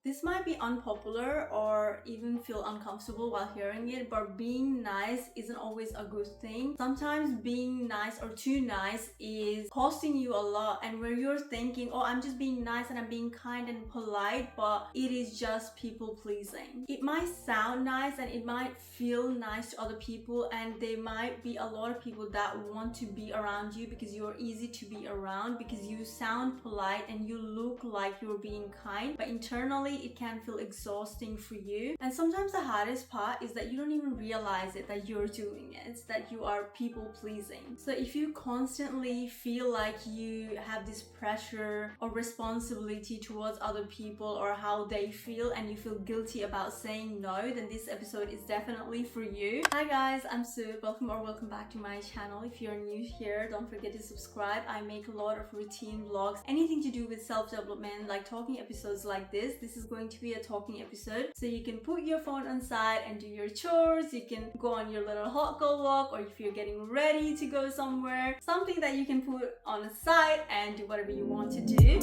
This might be unpopular or even feel uncomfortable while hearing it, but being nice isn't always a good thing. Sometimes being nice or too nice is costing you a lot, and where you're thinking, oh, I'm just being nice and I'm being kind and polite, but it is just people pleasing. It might sound nice and it might feel nice to other people, and there might be a lot of people that want to be around you because you're easy to be around, because you sound polite and you look like you're being kind, but internally it can feel exhausting for you. And sometimes the hardest part is that you don't even realize it, that you're doing it, that you are people pleasing. So if you constantly feel like you have this pressure or responsibility towards other people or how they feel, and you feel guilty about saying no, then this episode is definitely for you. Hi guys, I'm Sue. Welcome back to my channel. If you're new here, don't forget to subscribe. I make a lot of routine vlogs, anything to do with self-development, like talking episodes like this. This is going to be a talking episode, so you can put your phone on side and do your chores. You can go on your little hot girl walk, or if you're getting ready to go somewhere, something that you can put on the side and do whatever you want to do.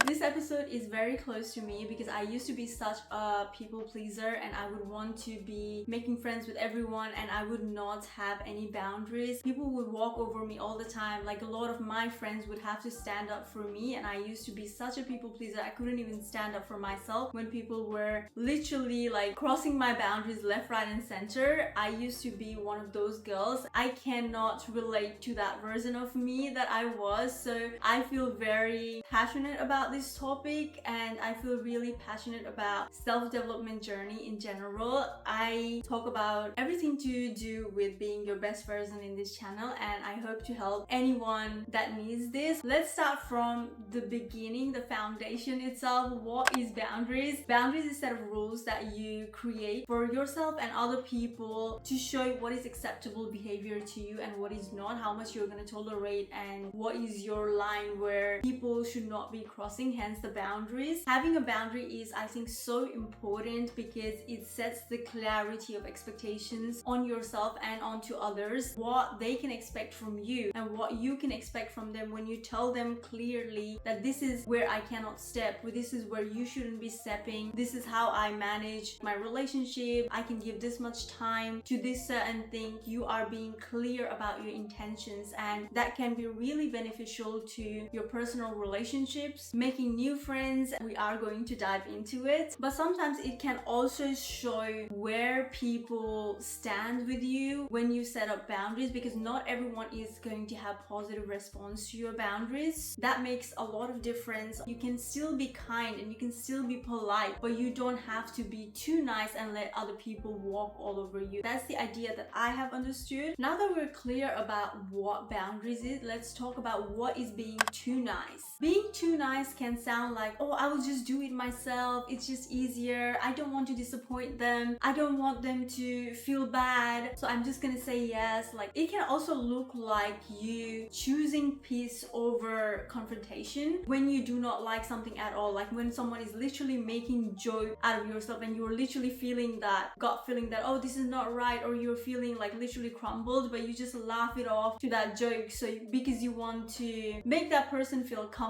This episode is very close to me because I used to be such a people pleaser, and I would want to be making friends with everyone, and I would not have any boundaries. People would walk over me all the time. Like, a lot of my friends would have to stand up for me, and I used to be such a people pleaser. I couldn't even stand up for myself when people were literally like crossing my boundaries left, right, and center. I used to be one of those girls. I cannot relate to that version of me that I was, so I feel very passionate about this topic, and I feel really passionate about self-development journey in general. I talk about everything to do with being your best version in this channel, and I hope to help anyone that needs this. Let's start from the beginning, the foundation itself. What is boundaries? Boundaries is a set of rules that you create for yourself and other people to show what is acceptable behavior to you and what is not, how much you're going to tolerate, and what is your line where people should not be crossing, hence the boundaries. Having a boundary is, I think, so important because it sets the clarity of expectations on yourself and onto others, what they can expect from you and what you can expect from them. When you tell them clearly that this is where I cannot step, this is where you shouldn't be stepping, this is how I manage my relationship, I can give this much time to this certain thing, you are being clear about your intentions, and that can be really beneficial to your personal relationships, making new friends. We are going to dive into it, but sometimes it can also show where people stand with you when you set up boundaries, because not everyone is going to have positive response to your boundaries. That makes a lot of difference. You can still be kind and you can still be polite, but you don't have to be too nice and let other people walk all over you. That's the idea that I have understood. Now that we're clear about what boundaries is, let's talk about what is being too nice. Being too nice can sound like, oh, I will just do it myself, it's just easier, I don't want to disappoint them, I don't want them to feel bad, so I'm just gonna say yes. Like, it can also look like you choosing peace over confrontation when you do not like something at all. Like when someone is literally making joke out of yourself and you're literally feeling that gut feeling that, oh, this is not right, or you're feeling like literally crumbled, but you just laugh it off to that joke, so because you want to make that person feel comfortable.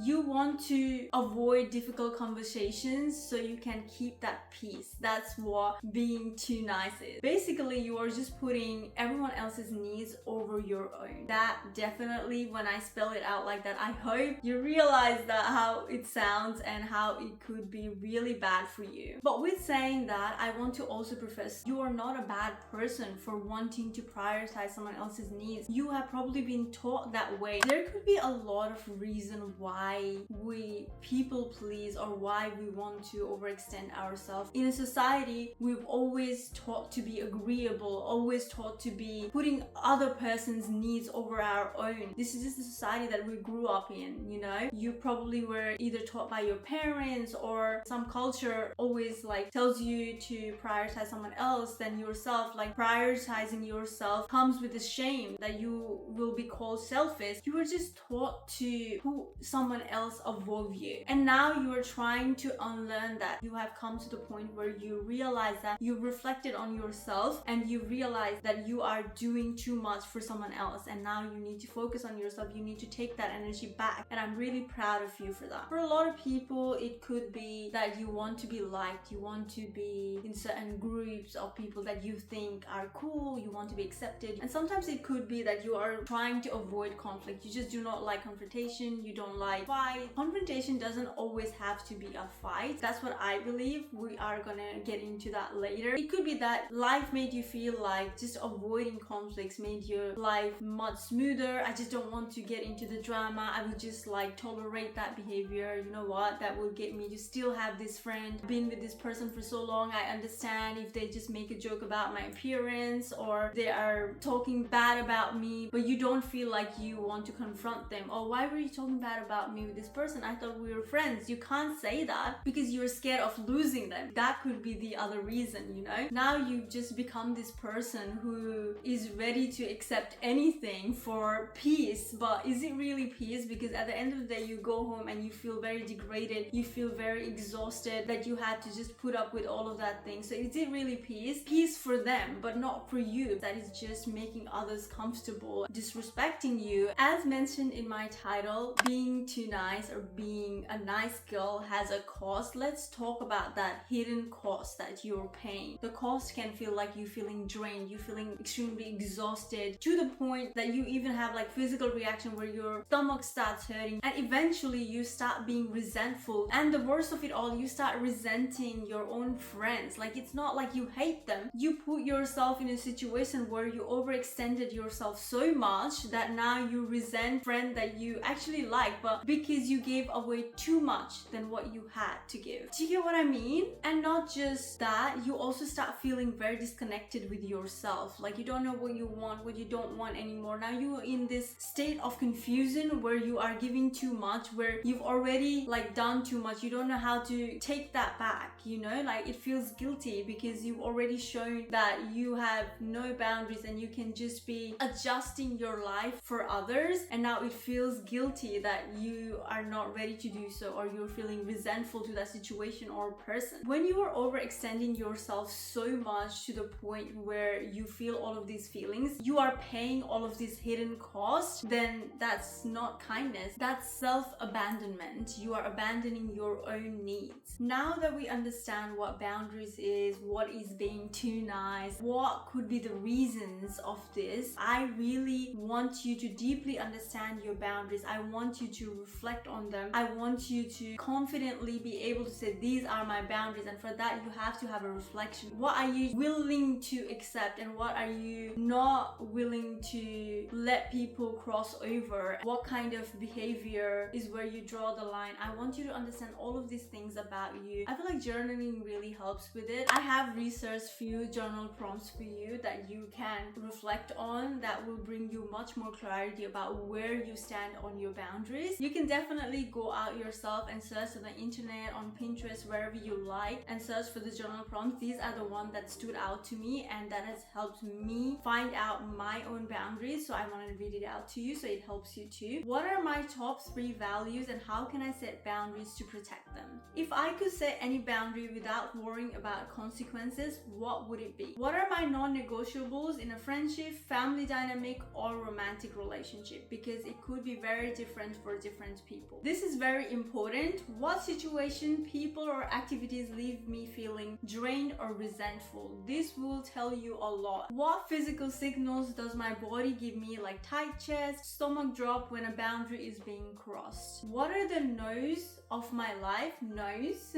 You want to avoid difficult conversations so you can keep that peace. That's what being too nice is. Basically, you are just putting everyone else's needs over your own. That definitely, when I spell it out like that, I hope you realize that how it sounds and how it could be really bad for you. But with saying that, I want to also preface, you are not a bad person for wanting to prioritize someone else's needs. You have probably been taught that way. There could be a lot of reason why we people please or why we want to overextend ourselves. In a society, we've always taught to be agreeable, always taught to be putting other person's needs over our own. This is just the society that we grew up in, you know? You probably were either taught by your parents, or some culture always like tells you to prioritize someone else than yourself. Like, prioritizing yourself comes with the shame that you will be called selfish. You were just taught to put someone else above you, and and now you are trying to unlearn that. You have come to the point where you realize that you reflected on yourself and you realize that you are doing too much for someone else, and now you need to focus on yourself. You need to take that energy back, and I'm really proud of you for that. For a lot of people, it could be that you want to be liked, you want to be in certain groups of people that you think are cool, you want to be accepted, and sometimes it could be that you are trying to avoid conflict. You just do not like confrontation, you don't like fight. Confrontation doesn't always have to be a fight. That's what I believe. We are gonna get into that later. It could be that life made you feel like just avoiding conflicts made your life much smoother. I just don't want to get into the drama. I would just like tolerate that behavior. You know what? That will get me to still have this friend. Been with this person for so long. I understand if they just make a joke about my appearance or they are talking bad about me, but you don't feel like you want to confront them. Oh, why were you talking bad about me with this person? I thought we were friends. You can't say that because you're scared of losing them. That could be the other reason, you know? Now you've just become this person who is ready to accept anything for peace, but is it really peace? Because at the end of the day, you go home and you feel very degraded, you feel very exhausted that you had to just put up with all of that thing. So is it really peace? Peace for them, but not for you. That is just making others comfortable, disrespecting you. As mentioned in my title, being too nice or being a nice girl has a cost. Let's talk about that hidden cost that you're paying. The cost can feel like you feeling drained, you feeling extremely exhausted to the point that you even have like physical reaction where your stomach starts hurting, and eventually you start being resentful, and the worst of it all, you start resenting your own friends. Like, it's not like you hate them, you put yourself in a situation where you overextended yourself so much that now you resent friend that you actually like, but because you gave away too much than what you had to give. Do you get what I mean? And not just that, you also start feeling very disconnected with yourself. Like, you don't know what you want, what you don't want anymore. Now you're in this state of confusion where you are giving too much, where you've already like done too much. You don't know how to take that back, you know? Like, it feels guilty because you've already shown that you have no boundaries and you can just be adjusting your life for others, and now it feels guilty that you are not ready to do so, or you're feeling resentful to that situation or person. When you are overextending yourself so much to the point where you feel all of these feelings, you are paying all of this hidden cost, then that's not kindness, that's self-abandonment. You are abandoning your own needs. Now that we understand what boundaries is, what is being too nice, what could be the reasons of this, I really want you to deeply understand your boundaries. I want you to reflect on them. I want you to confidently be able to say, these are my boundaries, and for that you have to have a reflection. What are you willing to accept and what are you not willing to let people cross over? What kind of behavior is where you draw the line? I want you to understand all of these things about you. I feel like journaling really helps with it. I have researched few journal prompts for you that you can reflect on that will bring you much more clarity about where you stand on your boundaries. You can definitely go out yourself and search on the internet, on Pinterest, wherever you like, and search for the journal prompts. These are the ones that stood out to me and that has helped me find out my own boundaries, so I want to read it out to you so it helps you too. What are my top 3 values and how can I set boundaries to protect them? If I could set any boundary without worrying about consequences, what would it be? What are my non-negotiables in a friendship, family dynamic, or romantic relationship? Because it could be very different for different people. This is very important. What situation, people, or activities leave me feeling drained or resentful? This will tell you a lot. What physical signals does my body give me, like tight chest, stomach drop when a boundary is being crossed? What are the no's of my life? No's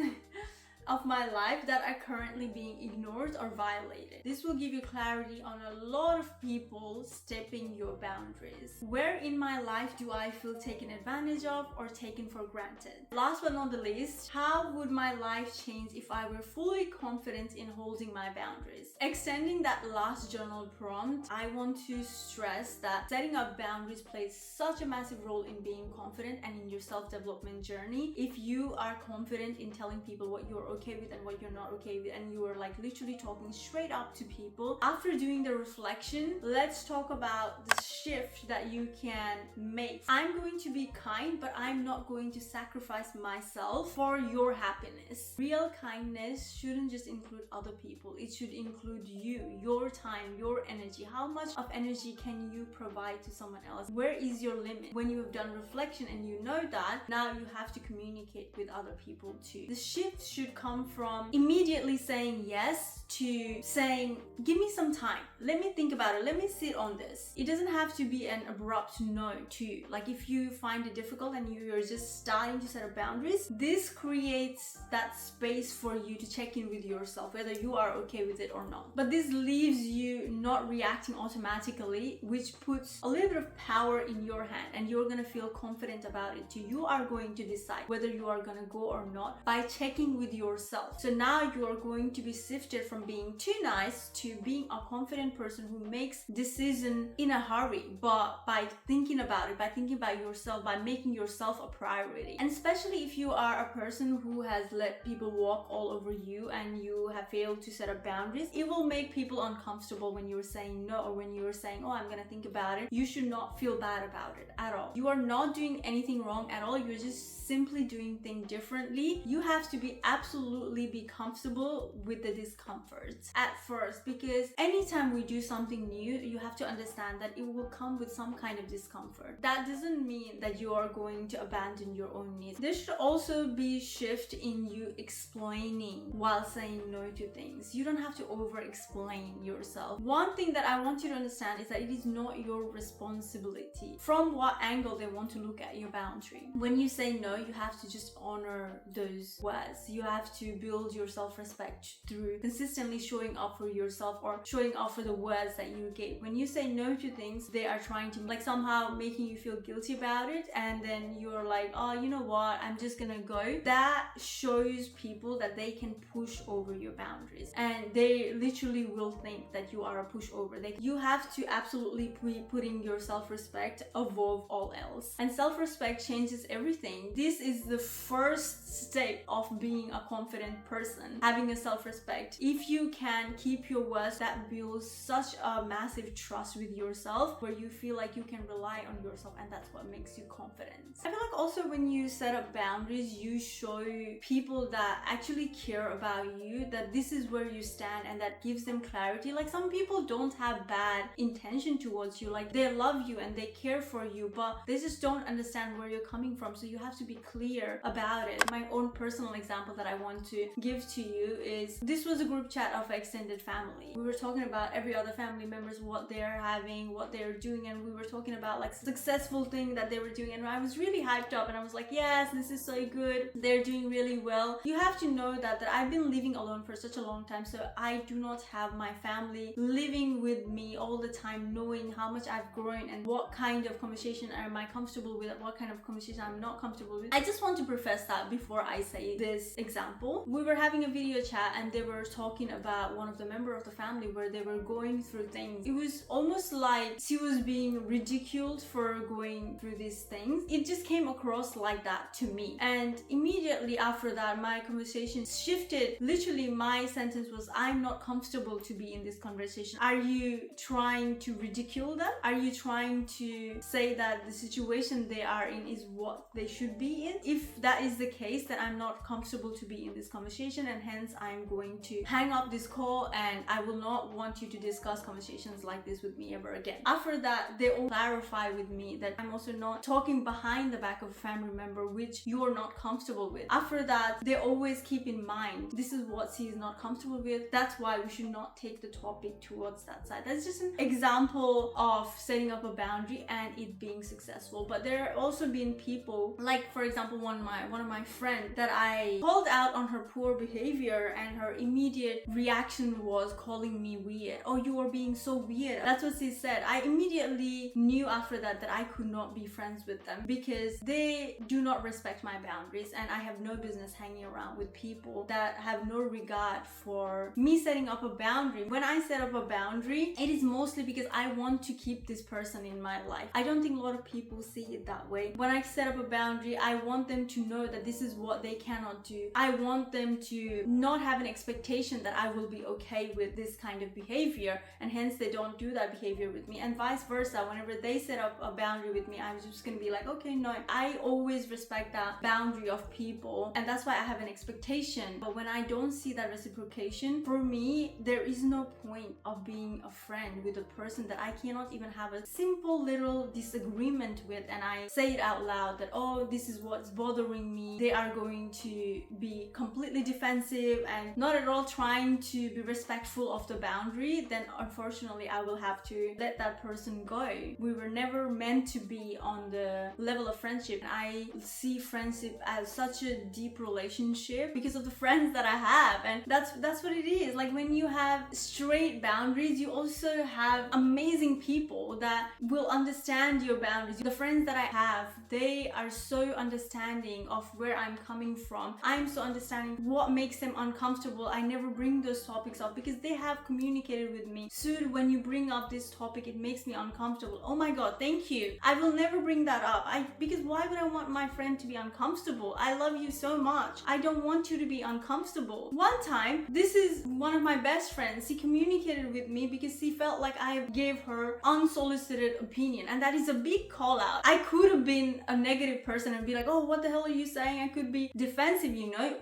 of my life that are currently being ignored or violated. This will give you clarity on a lot of people stepping your boundaries. Where in my life do I feel taken advantage of or taken for granted? Last but not the least, how would my life change if I were fully confident in holding my boundaries? Extending that last journal prompt, I want to stress that setting up boundaries plays such a massive role in being confident and in your self-development journey. If you are confident in telling people what your okay with and what you're not okay with, and you are like literally talking straight up to people. After doing the reflection, let's talk about the shift that you can make. I'm going to be kind, but I'm not going to sacrifice myself for your happiness. Real kindness shouldn't just include other people, it should include you, your time, your energy. How much of energy can you provide to someone else? Where is your limit? When you have done reflection and you know that, now you have to communicate with other people too. The shift should come from immediately saying yes to saying, give me some time, let me think about it, let me sit on this. It doesn't have to be an abrupt no too. Like if you find it difficult and you're just starting to set up boundaries, this creates that space for you to check in with yourself, whether you are okay with it or not. But this leaves you not reacting automatically, which puts a little bit of power in your hand, and you're gonna feel confident about it too. You are going to decide whether you are gonna go or not by checking with yourself. So now you are going to be shifted from being too nice to being a confident person who makes decision in a hurry, but by thinking about it, by thinking about yourself, by making yourself a priority. And especially if you are a person who has let people walk all over you and you have failed to set up boundaries, it will make people uncomfortable when you're saying no, or when you're saying, oh, I'm gonna think about it. You should not feel bad about it at all. You are not doing anything wrong at all. You're just simply doing things differently. You have to be absolutely be comfortable with the discomfort at first, because anytime we do something new, you have to understand that it will come with some kind of discomfort. That doesn't mean that you are going to abandon your own needs. There should also be shift in you explaining while saying no to things. You don't have to over explain yourself. One thing that I want you to understand is that it is not your responsibility from what angle they want to look at your boundary. When you say no, you have to just honor those words. You have to build your self-respect through consistently showing up for yourself, or showing up for the words that you gave. When you say no to things, they are trying to like somehow making you feel guilty about it, and then you're like, oh, you know what, I'm just gonna go. That shows people that they can push over your boundaries, and they literally will think that you are a pushover. You have to absolutely be putting your self-respect above all else, and self-respect changes everything. This is the first step of being a confident person, having a self-respect. If you can keep your words, that builds such a massive trust with yourself, where you feel like you can rely on yourself, and that's what makes you confident. I feel like also when you set up boundaries, you show people that actually care about you that this is where you stand, and that gives them clarity. Like some people don't have bad intention towards you, like they love you and they care for you, but they just don't understand where you're coming from. So you have to be clear about it. My own personal example that I want to give to you is, this was a group chat of extended family. We were talking about every other family members, what they're having, what they're doing, and we were talking about like successful thing that they were doing, and I was really hyped up and I was like, yes, this is so good, they're doing really well. You have to know that I've been living alone for such a long time, so I do not have my family living with me all the time, knowing how much I've grown and what kind of conversation am I comfortable with and what kind of conversation I'm not comfortable with. I just want to preface that before I say this example. We were having a video chat and they were talking about one of the member of the family where they were going through things. It was almost like she was being ridiculed for going through these things. It just came across like that to me, and immediately after that my conversation shifted. Literally my sentence was, I'm not comfortable to be in this conversation. Are you trying to ridicule them? Are you trying to say that the situation they are in is what they should be in? If that is the case, then I'm not comfortable to be in this conversation, and hence I'm going to hang up this call, and I will not want you to discuss conversations like this with me ever again. After that, they all clarify with me that I'm also not talking behind the back of a family member, which you are not comfortable with. After that, they always keep in mind, this is what she is not comfortable with, that's why we should not take the topic towards that side. That's just an example of setting up a boundary and it being successful. But there are also been people, like for example one of my friend that I called out on her poor behavior, and her immediate reaction was calling me weird. Oh, you are being so weird. That's what she said. I immediately knew after that I could not be friends with them, because they do not respect my boundaries, and I have no business hanging around with people that have no regard for me setting up a boundary. When I set up a boundary, it is mostly because I want to keep this person in my life. I don't think a lot of people see it that way. When I set up a boundary, I want them to know that this is what they cannot do. I want them to not have an expectation that I will be okay with this kind of behavior, and hence they don't do that behavior with me, and vice versa. Whenever they set up a boundary with me, I'm just gonna be like, okay, no, I always respect that boundary of people, and that's why I have an expectation. But when I don't see that reciprocation, for me, there is no point of being a friend with a person that I cannot even have a simple little disagreement with, and I say it out loud that, oh, this is what's bothering me. They are going to be completely defensive and not at all trying to be respectful of the boundary, then unfortunately I will have to let that person go. We were never meant to be on the level of friendship. I see friendship as such a deep relationship because of the friends that I have, and that's what it is. Like, when you have straight boundaries, you also have amazing people that will understand your boundaries. The friends that I have, they are so understanding of where I'm coming from. I'm so understanding what makes them uncomfortable. I never bring those topics up because they have communicated with me. Soon, when you bring up this topic, it makes me uncomfortable. Oh my god, thank you. I will never bring that up. Because why would I want my friend to be uncomfortable? I love you so much. I don't want you to be uncomfortable. One time, this is one of my best friends. She communicated with me because she felt like I gave her unsolicited opinion, and that is a big call out. I could have been a negative person and be like, oh, what the hell are you saying? I could be defensive,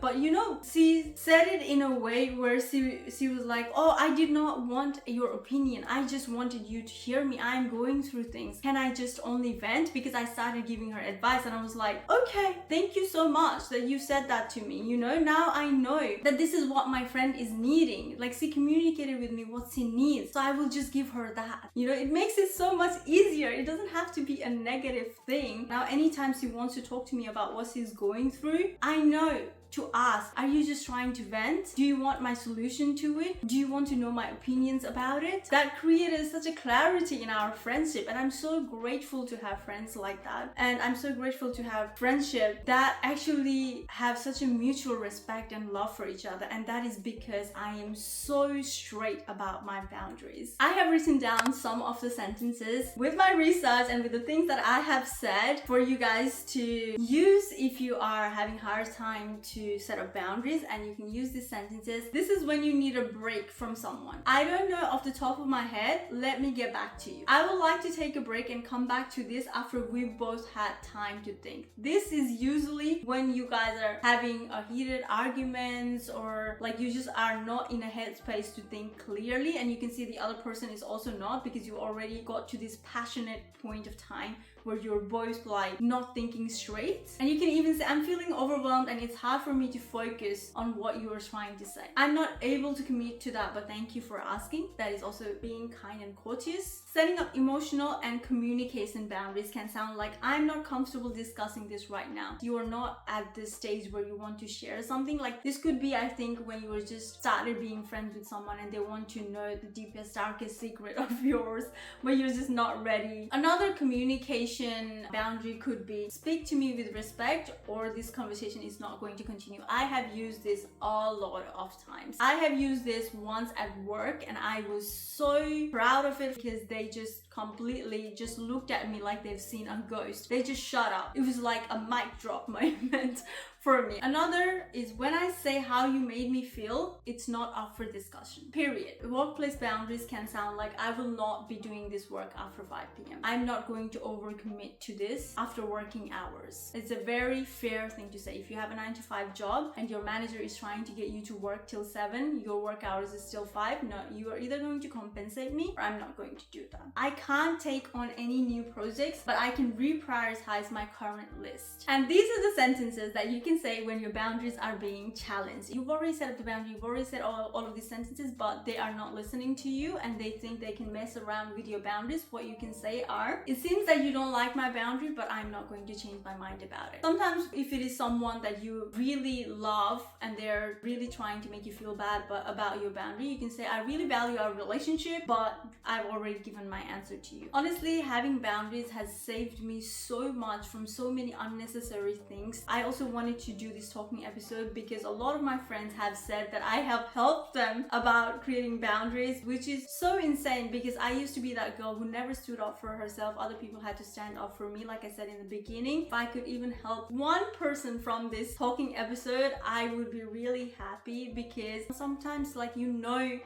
but she said it in a way where she was like, oh, I did not want your opinion. I just wanted you to hear me. I'm going through things. Can I just only vent? Because I started giving her advice, and I was like, okay, thank you so much that you said that to me. Now I know that this is what my friend is needing. Like, she communicated with me what she needs, so I will just give her that. It makes it so much easier. It doesn't have to be a negative thing. Now, anytime she wants to talk to me about what she's going through, I know to ask, are you just trying to vent? Do you want my solution to it? Do you want to know my opinions about it? That created such a clarity in our friendship, and I'm so grateful to have friends like that. And I'm so grateful to have friendship that actually have such a mutual respect and love for each other, and that is because I am so straight about my boundaries. I have written down some of the sentences with my research and with the things that I have said for you guys to use if you are having a hard time to set up boundaries, and you can use these sentences. This is when you need a break from someone. I don't know off the top of my head. Let me get back to you. I would like to take a break and come back to this after we both had time to think. This is usually when you guys are having a heated arguments, or like you just are not in a headspace to think clearly, and you can see the other person is also not, because you already got to this passionate point of time where you're both like not thinking straight, and you can even say, I'm feeling overwhelmed and it's hard for me to focus on what you are trying to say. I'm not able to commit to that, but thank you for asking. That is also being kind and courteous. Setting up emotional and communication boundaries can sound like, I'm not comfortable discussing this right now. You are not at this stage where you want to share something. Like, this could be, I think, when you were just started being friends with someone and they want to know the deepest, darkest secret of yours, but you're just not ready. Another communication boundary could be, speak to me with respect, or this conversation is not going to continue. I have used this a lot of times. I have used this once at work, and I was so proud of it because they just completely just looked at me like they've seen a ghost. They just shut up. It was like a mic drop moment for me. Another is when I say how you made me feel, it's not up for discussion. Period. Workplace boundaries can sound like, I will not be doing this work after 5 p.m. I'm not going to overcommit to this after working hours. It's a very fair thing to say. If you have a 9-to-5 job and your manager is trying to get you to work till 7, your work hours is still 5, no, you are either going to compensate me or I'm not going to do that. I can't take on any new projects, but I can reprioritize my current list. And these are the sentences that you can can say when your boundaries are being challenged. You've already set up the boundary, you've already said all of these sentences, but they are not listening to you and they think they can mess around with your boundaries. What you can say are, it seems that you don't like my boundary, but I'm not going to change my mind about it. Sometimes if it is someone that you really love and they're really trying to make you feel bad about your boundary, you can say, I really value our relationship, but I've already given my answer to you. Honestly, having boundaries has saved me so much from so many unnecessary things. I also wanted to do this talking episode because a lot of my friends have said that I have helped them about creating boundaries, which is so insane because I used to be that girl who never stood up for herself. Other people had to stand up for me, like I said in the beginning. If I could even help one person from this talking episode, I would be really happy, because sometimes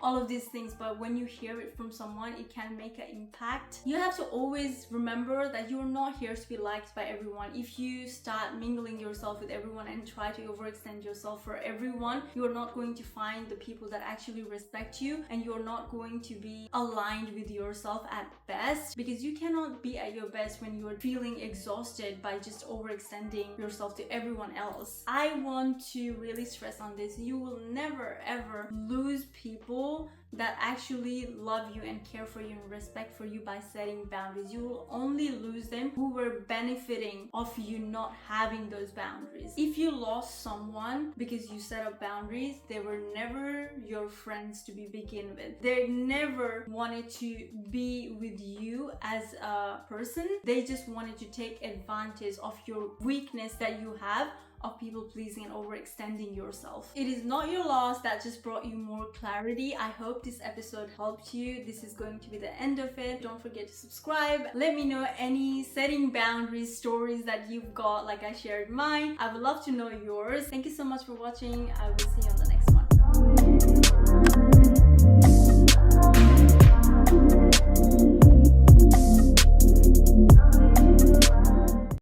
all of these things, but when you hear it from someone, it can make an impact. You have to always remember that you're not here to be liked by everyone. If you start mingling yourself with everyone and try to overextend yourself for everyone, you're not going to find the people that actually respect you, and you're not going to be aligned with yourself at best, because you cannot be at your best when you're feeling exhausted by just overextending yourself to everyone else. I want to really stress on this. You will never ever lose people that actually love you and care for you and respect for you by setting boundaries. You will only lose them who were benefiting of you not having those boundaries. If you lost someone because you set up boundaries, they were never your friends to begin with. They never wanted to be with you as a person. They just wanted to take advantage of your weakness that you have of people pleasing and overextending yourself. It is not your loss, that just brought you more clarity. I hope this episode helped you. This is going to be the end of it. Don't forget to subscribe. Let me know any setting boundaries stories that you've got, like I shared mine. I would love to know yours. Thank you so much for watching. I will see you on the next one.